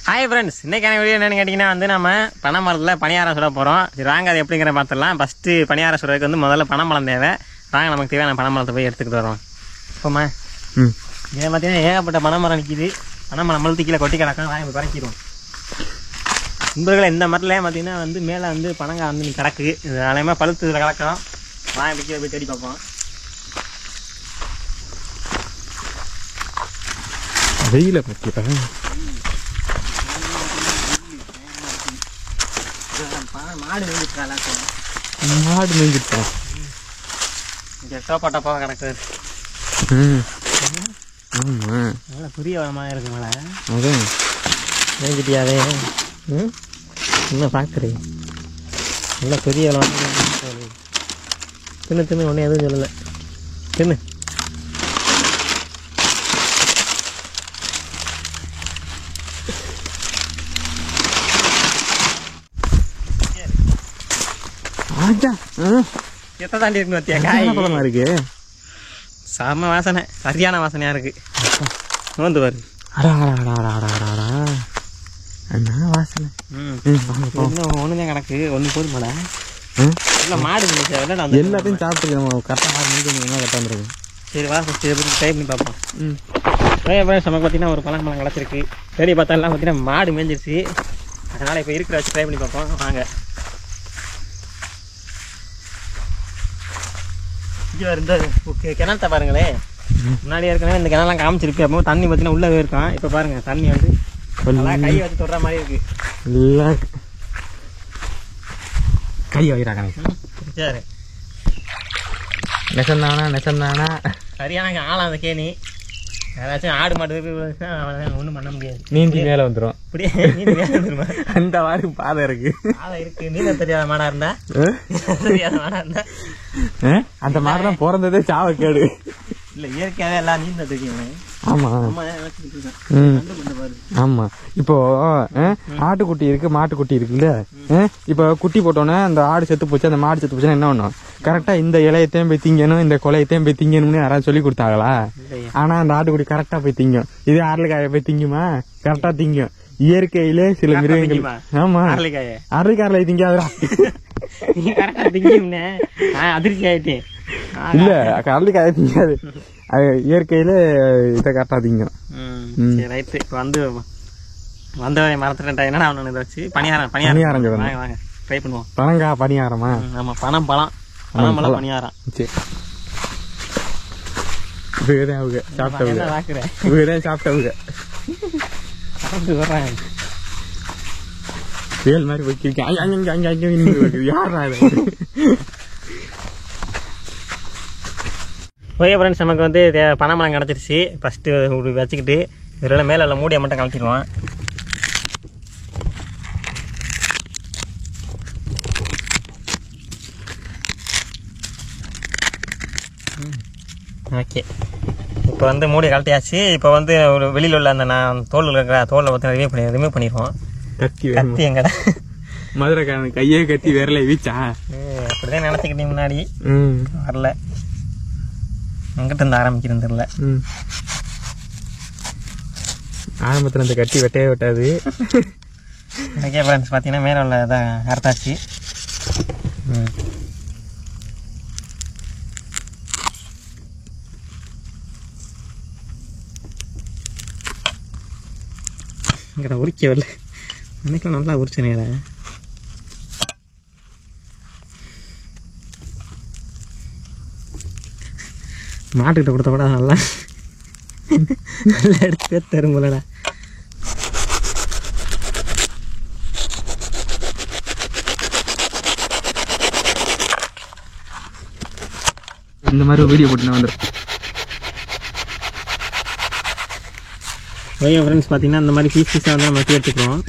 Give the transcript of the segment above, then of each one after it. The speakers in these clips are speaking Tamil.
ஹாய் ஃப்ரெண்ட்ஸ், இன்றைக்கான வீடியோ என்னென்னு கேட்டிங்கன்னா நம்ம பனை மரத்தில் பணியாரம் சுட போகிறோம். சரி வாங்க, அது எப்படிங்கிற பார்த்துடலாம். ஃபஸ்ட்டு பணியாரம் சுடுறதுக்கு முதல்ல பனைமரம் தேவை. வாங்க நமக்கு தேவையான பனைமரத்தை போய் எடுத்துக்கிட்டு வரோம். இப்போம்மா இதை பார்த்தீங்கன்னா ஏகப்பட்ட பனைமரம் நிற்கிது. பனைமரம் மழுத்து கீழே கொட்டி கிடக்கும். வாங்க குறைக்கிடுவோம். நண்பர்களை இந்த மரத்தில் பார்த்தீங்கன்னா மேலே பனங்காய் கிடக்கு. இது அலையமாக பழுத்து இதில் கிடக்கும். வாங்க பிடிக்க போய் தேடி பார்ப்போம். வெயில பற்றிப்பேன் மாடு மேய்ஞ்சிட்டா இங்கே டோப்பா கிடக்குது. ஆமாம், நல்லா புரிய வரமாக இருக்கு. மேலே அதான் மேய்ஞ்சிட்டியாவே இன்னும் பார்க்குறேன். நல்லா பெரிய தின்னு ஒன்றும் எதுவும் சொல்லலை. தின்னு எத்த தாண்டி இருக்கு பார்த்தியா? காய் பழமா இருக்கு. செம்ம வாசனை, சரியான வாசனையாக இருக்கு. வந்து பாரு. என்ன வாசனை? ஒன்றுதான் கிடக்கு. ஒன்று போதும் மேலே இல்லை மாடு எல்லாத்தையும் சாப்பிட்டு கரெக்டாக 6 மணிக்கு கரெக்டாக வந்துருக்கு. சரி வா, ஃபஸ்ட்டு எப்படி ட்ரை பண்ணி பார்ப்போம். நமக்கு பார்த்தீங்கன்னா ஒரு பழம் கிடச்சிருக்கு. சரி பார்த்தா எல்லாம் பார்த்தீங்கன்னா மாடு மேய்ஞ்சிருச்சு. அதனால் இப்போ இருக்கிற வச்சு ட்ரை பண்ணி பார்ப்போம். வாங்க. இந்த கிணத்தை பாருங்களேன். முன்னாடி ஏற்கனவே இந்த கிணறுலாம் காமிச்சிருக்கு. அப்போ தண்ணி பார்த்தீங்கன்னா உள்ளவே இருக்கும். இப்போ பாருங்க, தண்ணி கை வச்சு தொடுற மாதிரி இருக்கு. இல்லை கை வைக்கிறாங்க. சரி, நெசந்தானா சரியான ஆளாம் அந்த கேணி. யாராச்சும் ஆடு மாடு ஒன்றும் பண்ண முடியாது. நீந்தி மேலே வந்துடும். அப்படியே நீந்தி மேலே வந்துருமா? அந்த மாதிரி பாதை இருக்கு. பாதை இருக்கு. நீந்த தெரியாத மாடா இருந்தா அந்த மாதிரி தான் பிறந்ததே சாவ கேடு. இல்லை, இயற்கையாகவே எல்லாம் நீந்த தெரியும். ஆமா ஆமா. இப்போ ஆட்டுக்குட்டி இருக்கு, மாட்டுக்குட்டி இருக்குல்ல. இப்போ குட்டி போட்டோன்னே அந்த ஆடு செத்து போச்சு, அந்த மாடு செத்து போச்சுன்னா என்ன பண்ணும்? கரெக்டா இந்த இலையத்தையும் போய் திங்கணும், இந்த கொலையத்தையும் போய் திங்கணும்னு யாராவது சொல்லி கொடுத்தாங்களா? ஆனா அந்த ஆட்டுக்குட்டி கரெக்டா போய் திங்கும். இது அரளிக்காயை போய் திங்குமா? கரெக்டா திங்கும். இயற்கையிலே சில மிருகங்கள். ஆமா, அரளிக்காயில திங்காதா? அதிர்ச்சி ஆயிட்டேன். இல்ல, அரளிக்காயை திங்காது. இயற்கையில இதை கரெக்டா திங்கும். ரைட்டு. வந்தவரை மறந்துட்டேன். என்னடா அவனு இதை வச்சு பணியாரம் வாங்க ட்ரை பண்ணுவோம். பனங்கா பணியாரமா? ஆமா, பழம் பணியாரம். சரி, இவங்கதான் அவங்க சாப்பிட்டவங்க. வேல் மாதிரி வைக்க யாரா? ஓகே ஃப்ரெண்ட்ஸ், நமக்கு பனைமரம் கிடச்சிருச்சு. ஃபஸ்ட்டு வச்சுக்கிட்டு இதில் மேலே மூடியை மட்டும் கலக்கிடுவோம். ஓகே, இப்போ மூடி கழட்டியாச்சு. இப்போ ஒரு வெளியில் உள்ள அந்த தோல் இருக்கிற தோலை பார்த்தீங்கன்னா ரிமூவ் பண்ணிடுவோம். கத்தி எங்கடா? மதுரைக்காரன் கையே கத்தி விரலை வீச்சா? அப்படிதான் நினச்சிக்கிட்டேன் முன்னாடி. வரல, எங்கிட்ட இருந்து ஆரம்பிக்கிறது தெரியல. ஆரம்பத்தில் அந்த கட்டி வெட்டவே வெட்டாது. ஓகே ஃப்ரெண்ட்ஸ், பார்த்தீங்கன்னா மேலே உள்ள இதான் அறுத்தாச்சு. இங்கே உரிக்க வரல, அன்னைக்கெல்லாம் நல்லா உரிச்சனேடா. மாட்டுக்கிட்ட கொடுத்த கூட நல்லா எடுத்து தரும் போலடா. இந்த மாதிரி வீடியோ போட்டு வந்துடும். ஓகே ஃப்ரெண்ட்ஸ், பார்த்தீங்கன்னா இந்த மாதிரி பீஸாக நம்ம வெட்டி எடுத்துக்கிறோம்.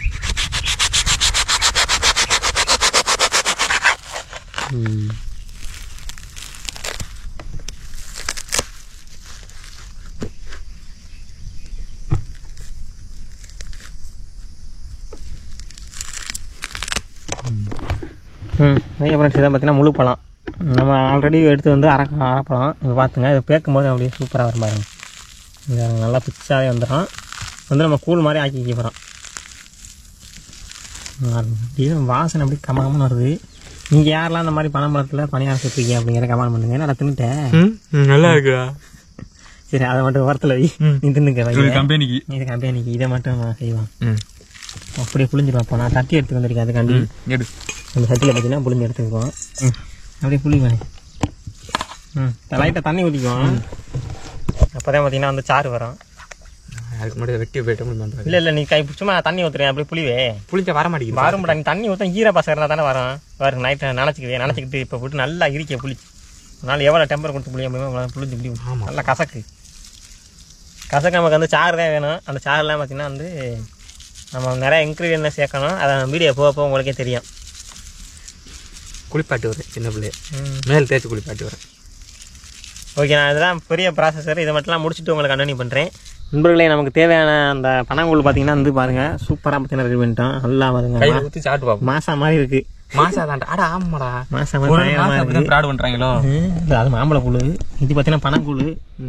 ஓகே ஃப்ரெண்ட்ஸ், இதான் பார்த்தீங்கன்னா முழு பழம். நம்ம ஆல்ரெடி எடுத்து அரைப்பழம். இப்போ பார்த்துங்க, இது பேக்கும் போது அப்படியே சூப்பராக வரும் பாருங்க. இது நல்லா பிச்சாகவே வந்துடும். நம்ம கூழ் மாதிரி ஆக்கி போகிறோம். அப்படியே வாசனை அப்படி கமாமன்னு வருது. நீங்கள் யாரெல்லாம் அந்த மாதிரி பனம்பழத்தில் பணியாரம் சுற்றுக்கீங்க அப்படிங்கிற கமெண்ட் பண்ணுங்க. நான் தின்னுட்டேன், நல்லா இருக்குடா. சரி அதை மட்டும் வரத்தில் வை, நீ தின்னுக்க வை. கம்பெனிக்கு இது கம்பெனிக்கு இதை மட்டும் செய்வான். அப்படியே புளிஞ்சு பார்ப்போம். நான் தட்டி எடுத்து வந்திருக்கேன், அதுக்காண்டி அந்த சட்டியில் பார்த்தீங்கன்னா புளிஞ்சு எடுத்துக்குவோம். அப்படியே புளிவேன். லைட்டாக தண்ணி ஊற்றிக்குவோம். அப்போ தான் பார்த்தீங்கன்னா வந்து சாறு வரும். அதுக்கு முன்னாடி வெட்டி போயிட்டு இல்லை நீ கை சும்மா தண்ணி ஊற்றுறேன், அப்படியே புளிவே புளிஞ்சா வர மாட்டேங்குது. வரும்டா, நீ தண்ணி ஊற்ற ஈர பசங்க இருந்தால் தானே வரும். நைட்டை நினச்சிக்கிட்டு இப்போ போட்டு நல்லா இரிக்க புளி. அதனால எவ்வளோ டெம்பர் கொடுத்து புளிய முடியுமோ புளிஞ்சு புளி நல்லா கசக்கு நமக்கு வந்து சாறு தான் வேணும். அந்த சாறுலாம் பார்த்தீங்கன்னா வந்து நம்ம நிறைய இன்க்ரீடியன்ட் சேர்க்கணும். அதை வீடியோ போக உங்களுக்கே தெரியும். குளிப்பாட்டி வரேன் சின்ன பிள்ளைய, மேல் தேய்ச்சி குளிப்பாட்டி வரேன். ஓகே, நான் இதெல்லாம் பெரிய ப்ராசஸர். இதை மட்டும்லாம் முடிச்சுட்டு உங்களுக்கு கண்டினியூ பண்ணுறேன். நண்பர்களே, நமக்கு தேவையான அந்த பனங்கூழ் பார்த்தீங்கன்னா வந்து பாருங்கள், சூப்பராக பார்த்தீங்கன்னா ரெடி பண்ணிட்டோம். நல்லா வருங்க, ஊற்றி சாப்பிட்டு பார்ப்போம். மாசா மாதிரி இருக்குது. மாசா தான்டா. ஆடா ஆமாடா, மாசா மாதிரி ப்ராட் பண்ணுறாங்களோ. அது மாம்பழ கூழ், இது பார்த்தீங்கன்னா பனங்கூழ்.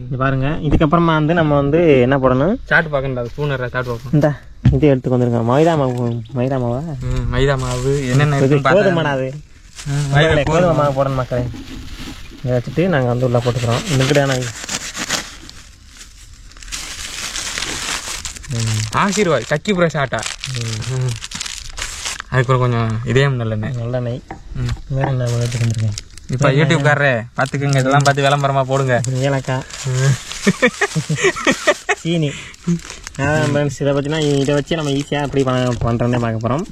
இது பாருங்க. இதுக்கப்புறமா வந்து நம்ம வந்து என்ன போடணும், சாப்பிட்டு பார்க்கணும். ஸ்பூனர் சாப்பிட்டு பார்ப்போம். இந்த இது எடுத்துக்கு வந்துருங்க. மைதா மாவா மைதா மாவு என்னென்ன கோதுமாடா, அது கோதுமை மாவு போடணும் மக்களே. இதை வச்சுட்டு நாங்கள் வந்து உள்ளே போட்டுக்கிறோம். இன்னும் ஆசீர்வாத் கக்கி புரஷ் ஆட்டா. அதுக்கப்புறம் கொஞ்சம் இதயம் நல்லெண்ணெய். வேற என்ன எடுத்துட்டு வந்துருக்கேன். இப்போ யூடியூப்காரரே பார்த்துக்குங்க, இதெல்லாம் பார்த்து விளம்பரமாக போடுங்க. ஏலக்காய், சீனி. இதை பற்றினா இதை வச்சு நம்ம ஈஸியாக எப்படி பண்ணுறோன்னே பார்க்க போகிறோம்.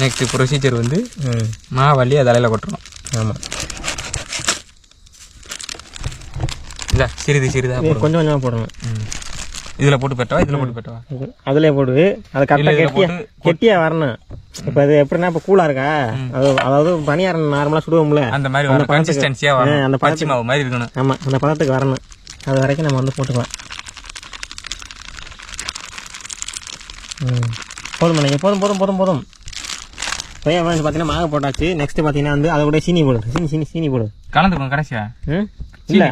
நெக்ஸ்ட் ப்ரொசீஜர் வந்து மாவள்ளி தலையில் கொட்டுறோம். ஆமாம், இல்லை சிறிதாக கொஞ்சம் கொஞ்சமாக போடணும். இதில் போட்டு பெட்டவா, இதில் போட்டு பெட்டவா, அதிலே போடு. அது கரெக்டாக கெட்டியாக வரணும். இப்போ அது எப்படின்னா, இப்போ கூலாக இருக்கா, அதாவது பனியாரம் நார்மலாக சுடுவோம்ல, அந்த மாதிரி அந்த கன்சிஸ்டன்சியாக வரணும். அந்த பச்சை மாவு மாதிரி இருக்கணும். ஆமாம், அந்த பதத்துக்கு வரணும். அது வரைக்கும் நம்ம வந்து போட்டுக்கலாம். போதும் நினைக்க, போதும். இப்போ பார்த்தீங்கன்னா மாவு போட்டாச்சு. நெக்ஸ்ட் பார்த்தீங்கன்னா வந்து அதை கூட சீனி போடு. சீனி போடு, கலந்துக்கணும் கடைசியா. இல்லை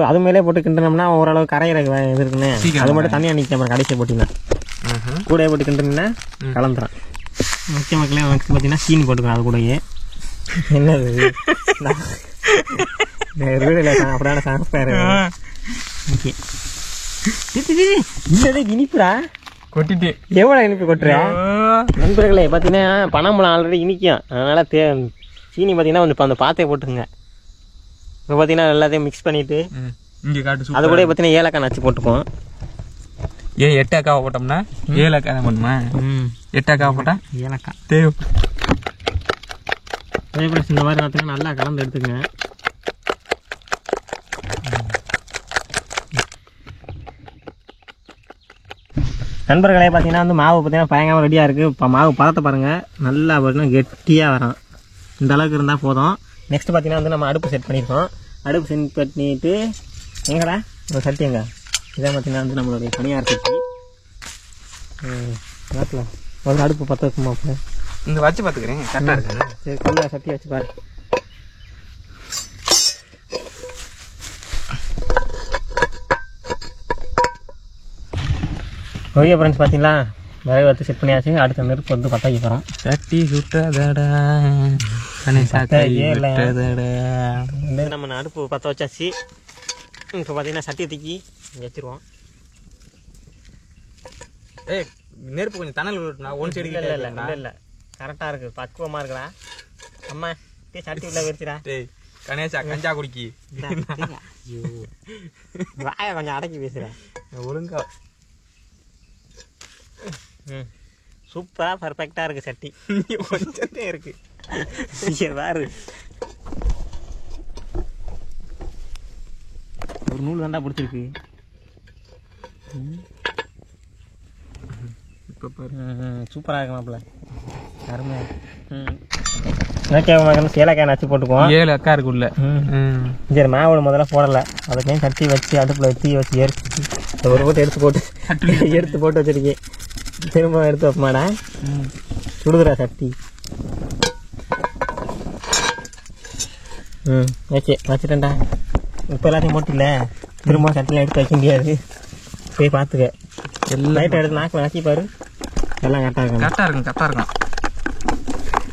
அது மேலே போட்டு கிண்டுனோம்னா ஓரளவு கரையிற இது இருக்குன்னு, அது மட்டும் தனியாக நிற்க கடைசியை போட்டிங்கன்னா கூட போட்டு கிண்டுனா கலந்துடும். முக்கிய மக்களே, நெக்ஸ்ட் பார்த்தீங்கன்னா சீனி போட்டுக்கலாம். அது கூடயே என்னது அப்படியான சான்ஸ்பாரு. ஓகே, இல்லை இனிப்புடா கொட்டிட்டு எவ்வளோ இனிப்பு கொட்டுற நண்பர்களே. பார்த்தீங்கன்னா பனம்பழம் ஆல்ரெடி இனிக்கும், அதனால் சீனி பார்த்தீங்கன்னா கொஞ்சம் அந்த பாத்தையை போட்டுருங்க. இப்போ பார்த்தீங்கன்னா எல்லாத்தையும் மிக்ஸ் பண்ணிவிட்டு இங்கே காட்டு அது கூட பார்த்தீங்கன்னா ஏலக்காய் நச்சு போட்டுக்குவோம். 8 ஏலக்காவை போட்டோம்னா ஏலக்காய் தான் பண்ணுமா? 8 ஏலக்காவை போட்டால் ஏலக்காய் தேவை. இந்த மாதிரி பார்த்தீங்கன்னா நல்லா கலந்து எடுத்துக்கங்க. நண்பர்களே, பார்த்தீங்கன்னா வந்து மாவு பார்த்தீங்கன்னா பயங்கரமாக ரெடியாக இருக்குது. இப்போ மாவு பதத்தை பாருங்கள், நல்லா பார்த்தீங்கன்னா கெட்டியாக வரும். இந்த அளவுக்கு இருந்தால் போதும். நெக்ஸ்ட் பார்த்தீங்கன்னா வந்து நம்ம அடுப்பு செட் பண்ணியிருக்கோம். அடுப்பு செட் பண்ணிட்டு எங்கடா ஒரு சட்டி எங்க இதான் பார்த்தீங்கன்னா வந்து நம்மளுடைய பனியார சட்டி. நாட்டில் ஒரு அடுப்பு பற்ற வைக்குமா? அப்போ இங்கே வச்சு பார்த்துக்கிறேன், கரெக்டாக இருக்கு. சரி, கொள்ள சட்டி வச்சு பாரு. ஓகே ஃப்ரெண்ட்ஸ், பார்த்தீங்களா விறகு வச்சு செட் பண்ணியாச்சு. அடுத்த நெருப்பு வந்து பற்ற வைக்க போகிறோம். சட்டி சுட்டதடா நம்ம அடுப்பு பற்ற வச்சாச்சு. இப்போ பார்த்தீங்கன்னா சட்டியை தூக்கி வச்சிருவோம். நெருப்பு கொஞ்சம் தணல் ஒன் சைடு இல்லை கரெக்டாக இருக்குது, பக்குவமாக இருக்குடா. அம்மா சட்டி உள்ள வச்சுடா. கணேசா கஞ்சா குடிக்கி வாய கொஞ்சம் அடக்கி பேசுகிறேன் ஒழுங்கா. சூப்பராக பர்ஃபெக்டாக இருக்குது சட்டி. கொஞ்சத்தே இருக்குது வேறு. ஒரு நூல் தாண்டா பிடிச்சிருக்கு. சூப்பராக இருக்கு மாப்பிள்ள, அருமையாக. ஏலக்காய் நச்சு போட்டுக்குவோம். 7 அக்கா இருக்குள்ள. சரி, மாவு முதல்ல போடலை, அதுக்கையும் சட்டி வச்சு அடுப்பில் தீ வச்சு எடுத்து ஒரு போட்டு எடுத்து போட்டு வச்சிருக்கேன். திரும்ப எடுத்து வைப்பமாடா, சுடுதுடா சட்டி. ஓகே, வச்சுட்டேன்டா. இப்போ எல்லாத்தையும் போட்டில்ல, திரும்ப சட்டிலாம் எடுத்து வைக்க முடியாது. போய் பார்த்துக்க. லைட்டாக எடுத்து நாக்கில் நக்கி பாரு. எல்லாம் கரெக்டாக இருக்கும். கரெக்டாக இருக்கும்.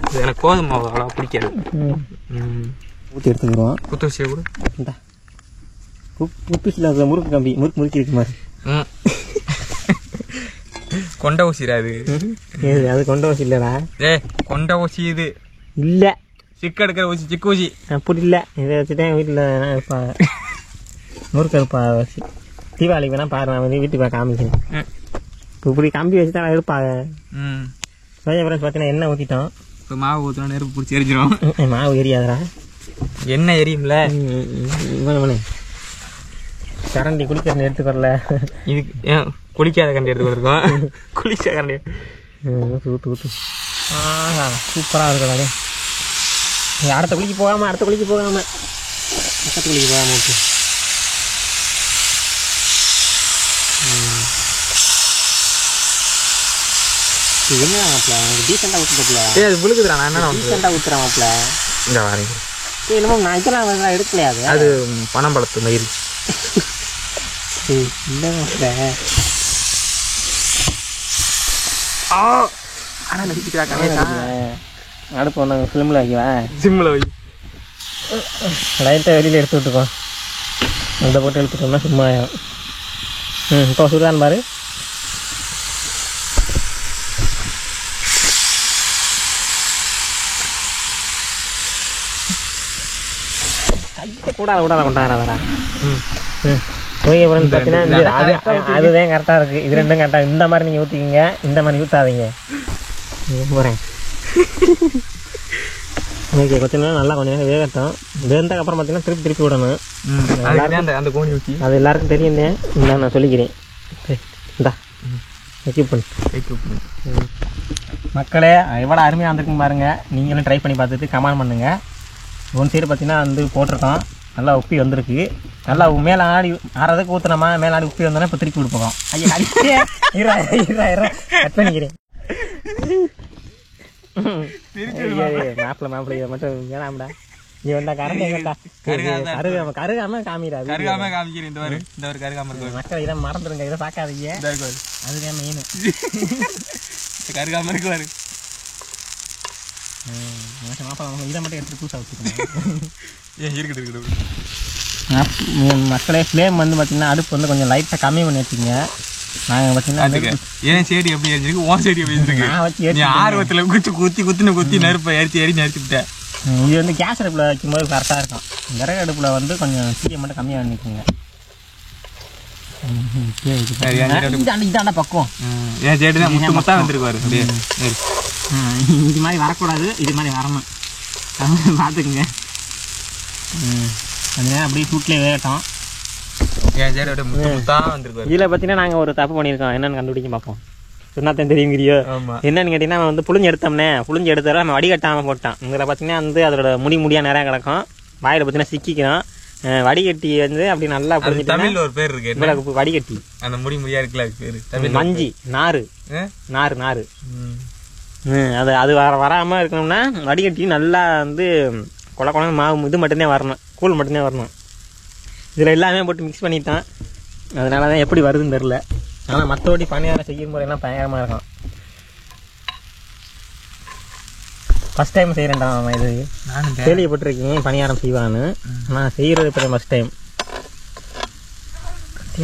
இது எனக்கு கோதுமை மாவு அவ்வளோ பிடிக்காது. ஊற்றி எடுத்துக்கிடுவோம். குத்தூசியை கூட இந்தா குத்தூசியில் அது முறுக்கி இருக்கு மாதிரி. கொண்ட ஊசிடா அது. அது கொண்ட ஊசி இல்லைடா. கொண்ட ஊசி இது இல்லை. சிக்கு எடுக்கிற ஊசி, சிக்கு ஊசி. அப்படி இல்லை. இதை வச்சுட்டேன் வீட்டில் இருப்பாங்க. முறுக்கு இருப்பாங்க. தீபாவளிக்கு வேணா பாரு, நான் வீட்டுக்கு போய் காமிக்கிறேன். இப்போ இப்படி கம்பி வச்சு தான் எடுப்பாங்க. ஃப்ரெண்ட்ஸ் பார்த்தீங்கன்னா எண்ணெய் ஊற்றிட்டோம். இப்போ மாவு ஊற்றினா நெருப்பு பிடிச்சி எரிஞ்சிடும். மாவு எரியாதரா, எண்ணெய் எரியும்ல. கரண்டி குளிக்க எடுத்துக்கறல. இதுக்கு ஏன் குளிக்காத கரண்டி எடுத்துக்கொண்டிருக்கோம். குளிச்ச கரண்டி ஊற்று ஊற்று. சூப்பராக இருக்கிறாரு. அடுத்த குளிக்க போகாமல் பக்கத்து குளிக்க போகாமல் ஊற்று. என்ன மாப்பிள்ள டீசெண்டாக ஊற்றுல? அது விழுக்குதுடா. நான் என்ன டீசெண்டாக ஊற்றுறேன் மாப்பிள்ள. இந்த வாரீங்க என்னமோ நான் இதெல்லாம் எடுக்கலையாது. அது பனம்பழத்து மயில் இல்லை மாப்பிள்ள. ஆனால் அடுப்பு ஒன்று ஃபிலிமில் வைக்கவா? சிம்மில் வை. லைட்டாக வெளியில் எடுத்து விட்டுக்கோம். அந்த போட்டு எடுத்துட்டோம்னா சும்மா ஆகும். இப்போ சுடுதான்னு பாரு. கூட கொண்டாடுறா. ஓகே ஃப்ரெண்ட்ஸ், பார்த்தீங்கன்னா அதுதான் கரெக்டாக இருக்குது. இது ரெண்டும் கரெக்டாக. இந்த மாதிரி நீங்கள் ஊற்றிக்கிங்க, இந்த மாதிரி ஊற்றாதீங்க. போகிறேன். ஓகே, கொஞ்ச நேரம் நல்லா கொஞ்சம் நேரம் வேகட்டும். வேந்ததுக்கப்புறம் பார்த்தீங்கன்னா திருப்பி விடணும். அந்த கோணி ஊற்றி அது எல்லாருக்கும் தெரியும். இந்த நான் சொல்லிக்கிறேன். இந்தா எக்யூப் பண்ணு. மக்களே, எவ்வளோ அருமையாக வந்திருக்குன்னு பாருங்கள். நீங்களும் ட்ரை பண்ணி பார்த்துட்டு கமெண்ட் பண்ணுங்கள். ஒன் சைடு பார்த்தீங்கன்னா வந்து போட்டிருக்கோம், நல்லா உப்பி வந்திருக்கு. நல்லா மேலே ஆடி ஆறதுக்கு ஊற்றினோமா, மேலே ஆடி உப்பி வந்தோன்னா இப்போ திருப்பி கொடுப்போம். ஐயா அடிச்சே கட் பண்ணிக்கிறேன். மாப்பிள்ள இதை மட்டும் வேணாம்டா. நீ வந்தா கரண்டா கருகாம காமிடாது. மக்கள் இதை மறந்துடுங்க, இதை பார்க்காதீங்க. அதுதான் மெயின். கருகாம இருக்கு. மாப்பிள்ள இதை மட்டும் எடுத்துட்டு புதுசாக வச்சுக்கோங்க. இருக்குது மக்களே, ஃப்ளேம் வந்து பார்த்தீங்கன்னா அடுப்பு வந்து கொஞ்சம் லைட்டாக கம்மி பண்ணி வச்சுக்கோங்க. நாங்கள் பார்த்தீங்கன்னா ஏன் செடி எப்படி எரிஞ்சிருக்கு, ஓன் செடி எப்படி எரிஞ்சிருக்கு? நான் வச்சு ஆர்வத்தில் குத்தி நெருப்பை எரிச்சு நிறுத்திவிட்டேன். இது வந்து கேஸ் அடுப்பில் வைக்கும்போது கரெக்டாக இருக்கும். விறகு அடுப்பில் வந்து கொஞ்சம் சீயை மட்டும் கம்மியாக பண்ணிக்கோங்க. இதாண்டா பக்குவம். ஏன் செடி தான் முத்து முத்தாக வந்துருக்குவாரு. இது மாதிரி வரக்கூடாது, இது மாதிரி வரணும். பார்த்துக்குங்க. கொஞ்ச நேரம் அப்படியே சூட்லேயே வேகட்டும். இதில் பார்த்தீங்கன்னா நாங்கள் ஒரு தப்பு பண்ணியிருக்கோம். என்னென்னு கண்டுபிடிக்க பார்ப்போம். சொன்னாத்தான் தெரியுங்கிறியோ. என்னன்னு கேட்டிங்கன்னா, நம்ம வந்து புளிஞ்சு எடுத்தோம்னே, புளிஞ்சு எடுத்தாலும் நம்ம வடிகட்டாமல் போட்டான். இதில் பார்த்தீங்கன்னா வந்து அதோட முடியாக நிறையா கிடக்கும். வாயில் பார்த்தீங்கன்னா சிக்கிக்கும். வடிகட்டி வந்து அப்படி நல்லா தமிழ்ல ஒரு பேர் இருக்கு. வடிகட்டி அந்த முடியா இருக்குல்ல, பேரு மஞ்சி நாறு. அது அது வராமல் இருக்கணும்னா வடிகட்டி நல்லா வந்து கொலை கொலை மாவு இது மட்டும்தான் வரணும், கூழ் மட்டும்தான் வரணும். இதில் எல்லாமே போட்டு மிக்ஸ் பண்ணிட்டான். அதனால தான் எப்படி வருதுன்னு தெரில. ஆனால் மற்றபடி பணியாரம் செய்யும் முறையெல்லாம் பயங்கரமாக இருக்கும். ஃபஸ்ட் டைம் செய்கிறேன்டா அவன். இது நான் கேள்விப்பட்டிருக்கீங்க பணியாரம் செய்வான்னு. நான் செய்கிறது இப்போ ஃபஸ்ட் டைம்.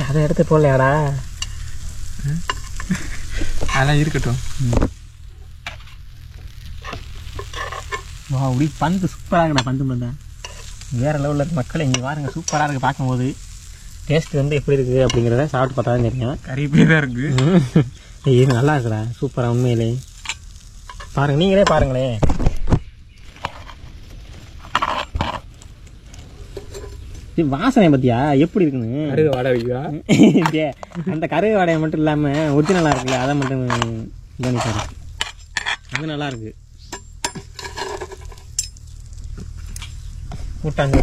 அதை எடுத்து போடலையாடா? அதெல்லாம் இருக்கட்டும். வா, அப்படி பந்து சூப்பராக இருக்குடா. பந்து பந்தேன் வேறு லெவலில் இருக்குது. மக்கள் இங்கே பாருங்க, சூப்பராக இருக்குது. பார்க்கும்போது டேஸ்ட் வந்து எப்படி இருக்குது அப்படிங்கிறத சாப்பிட்டு பார்த்தா தான் தெரியும். கறிப்பே தான் இருக்குது. இது நல்லா இருக்குடா, சூப்பராக. உண்மையிலே பாருங்கள், நீங்களே பாருங்களேன். வாசனை பத்தியா எப்படி இருக்குன்னு. கருக வாடை வைக்கா அந்த கருக வாடையை மட்டும் இல்லாமல் ஒரிஜினலாக இருக்குல்ல, அதை மட்டும் கவனிப்பாரு. அது நல்லா இருக்கு. முட்டாஞ்சு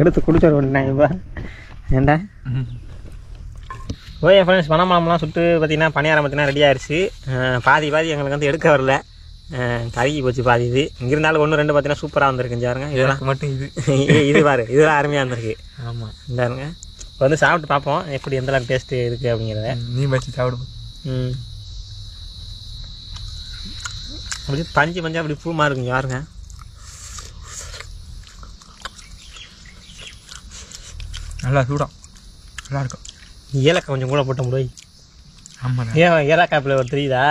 எடுத்து குடிச்சு விட்டேன். ஏண்டா ஓகே ஃப்ரெண்ட்ஸ், பனம்பழம்லாம் சுட்டு பார்த்தீங்கன்னா பணியாரம் பார்த்தீங்கன்னா ரெடி ஆயிடுச்சு. பாதி எங்களுக்கு வந்து எடுக்க வரல, கருகி போச்சு பாதி. இது இங்கே இருந்தாலும் 1-2 பார்த்தீங்கன்னா சூப்பராக வந்திருக்கு. பாருங்க, இதெல்லாம் மட்டும் இது பாரு, இதெல்லாம் அருமையாக இருந்திருக்கு. ஆமாம், இந்தாருங்க. இப்போ வந்து சாப்பிட்டு பார்ப்போம் எப்படி எந்தளவுக்கு டேஸ்ட்டு இருக்குது அப்படிங்கிறத. நீ வச்சு சாப்பிடுவோம். அப்படி பஞ்சு பஞ்சா அப்படி பூ மாதிரி இருக்குங்க யாருங்க. நல்லா சூடம் நல்லா இருக்கும். ஏலக்காய் கொஞ்சம் கூட போட்ட முடியும். ஆமாம் ஏலக்காய் ஃப்ளேவர் தெரியுதா?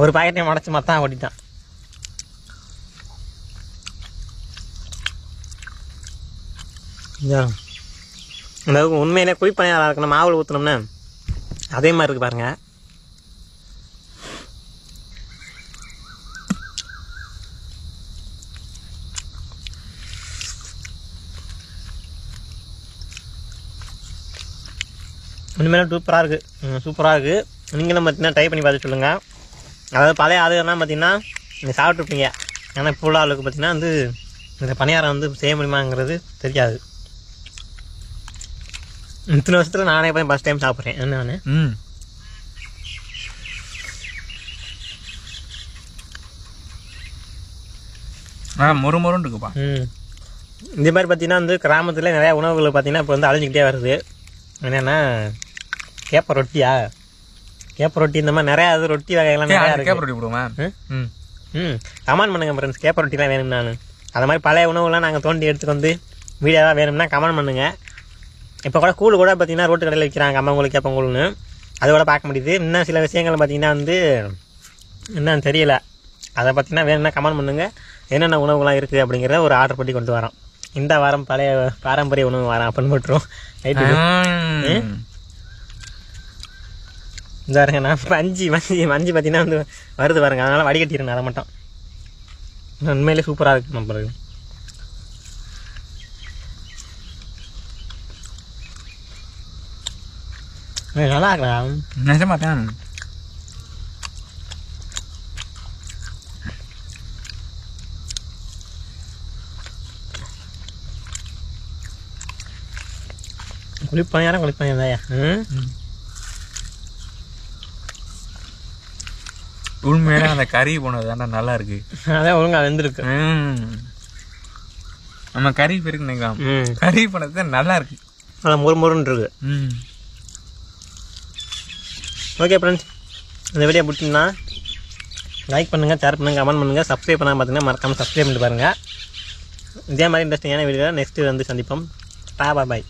ஒரு பாக்கெட்டையும் உடச்சி மொத்தம் ஓட்டிட்டான். அந்த உண்மையிலே குழிப்பணியாரம் இருக்கணும். மாவுள் ஊற்றினோம்னா அதே மாதிரி இருக்கு பாருங்க. உண்மையிலே சூப்பராக இருக்குது. நீங்களும் பார்த்தீங்கன்னா ட்ரை பண்ணி பார்த்து சொல்லுங்கள். அதாவது பழைய ஆளுகள்லாம் பார்த்தீங்கன்னா நீங்கள் சாப்பிட்ருப்பீங்க. ஏன்னா இப்போ உள்ள ஆளுக்கு பார்த்தீங்கன்னா வந்து இந்த பணியாரம் வந்து செய்ய முடியுமாங்கிறது தெரியாது. இத்தனை வருஷத்தில் நானே போய் ஃபஸ்ட் டைம் சாப்பிட்றேன். என்ன மொறுமொறுன்னு இருக்குப்பா. இந்த மாதிரி பார்த்தீங்கன்னா வந்து கிராமத்தில் நிறையா உணவுகள் பார்த்தீங்கன்னா இப்போ வந்து அழிஞ்சிக்கிட்டே வருது. என்னென்னா கேப்ப ரொட்டி இந்த மாதிரி நிறையா அது ரொட்டி வகைகள்லாம் நிறையா இருக்குது. கேப்ப ரொட்டி போடுவேன். கமெண்ட் பண்ணுங்கள் ஃப்ரெண்ட்ஸ், கேப்ப ரொட்டிலாம் வேணும். நான் அது மாதிரி பழைய உணவுலாம் நாங்கள் தோண்டி எடுத்துக்கு வந்து வீடியோவாக வேணும்னா கமெண்ட் பண்ணுங்கள். இப்போ கூட கூழ் கூட பார்த்தீங்கன்னா ரோட்டு கடையில் விற்கிறாங்க, கம்மங்கூழ் கேப்பங்கூழ்னு. அது கூட பார்க்க முடியுது. இன்னும் சில விஷயங்கள் பார்த்தீங்கன்னா வந்து என்னன்னு தெரியல. அதை பார்த்தீங்கன்னா வேணும்னா கமெண்ட் பண்ணுங்கள். என்னென்ன உணவுகள்லாம் இருக்குது அப்படிங்கிறத ஒரு ஆர்டர் பண்ணி கொண்டு வரோம். இந்த வாரம் பழைய பாரம்பரிய உணவு வாரம் அப்படின்னு போட்டுரும். ரைட்டு இந்த பாருங்க, நான் மஞ்சி பார்த்தீங்கன்னா வந்து வருது பாருங்க. அதனால் வடிகட்டிடுங்க அதை மட்டும். உண்மையிலே சூப்பராக இருக்குது. நம்ம நல்லா இருக்கா நிஜமா தான். குளிப்பணியாரம் தாயா. உண்மையில அந்த கறி போனது தாண்டா நல்லா இருக்கு. அதான் ஒழுங்கா வெந்திருக்கு. நம்ம கறி பேருக்கு நினைக்கலாம், கறி போனது நல்லா இருக்கு. நல்லா மொறுமொறுன்னு இருக்கு. ஓகே ஃப்ரெண்ட்ஸ், இந்த வீடியோ பிடிச்சிங்கன்னா லைக் பண்ணுங்கள், ஷேர் பண்ணுங்கள், கமெண்ட் பண்ணுங்கள். சப்ஸ்கிரைப் பண்ணால் பார்த்தீங்கன்னா மறக்காமல் சப்ஸ்கிரைப் பண்ணிட்டு பாருங்கள். இதே மாதிரி இன்ட்ரெஸ்டிங்கான வீடியோ நெக்ஸ்ட்டு வந்து சந்திப்போம். பாய்.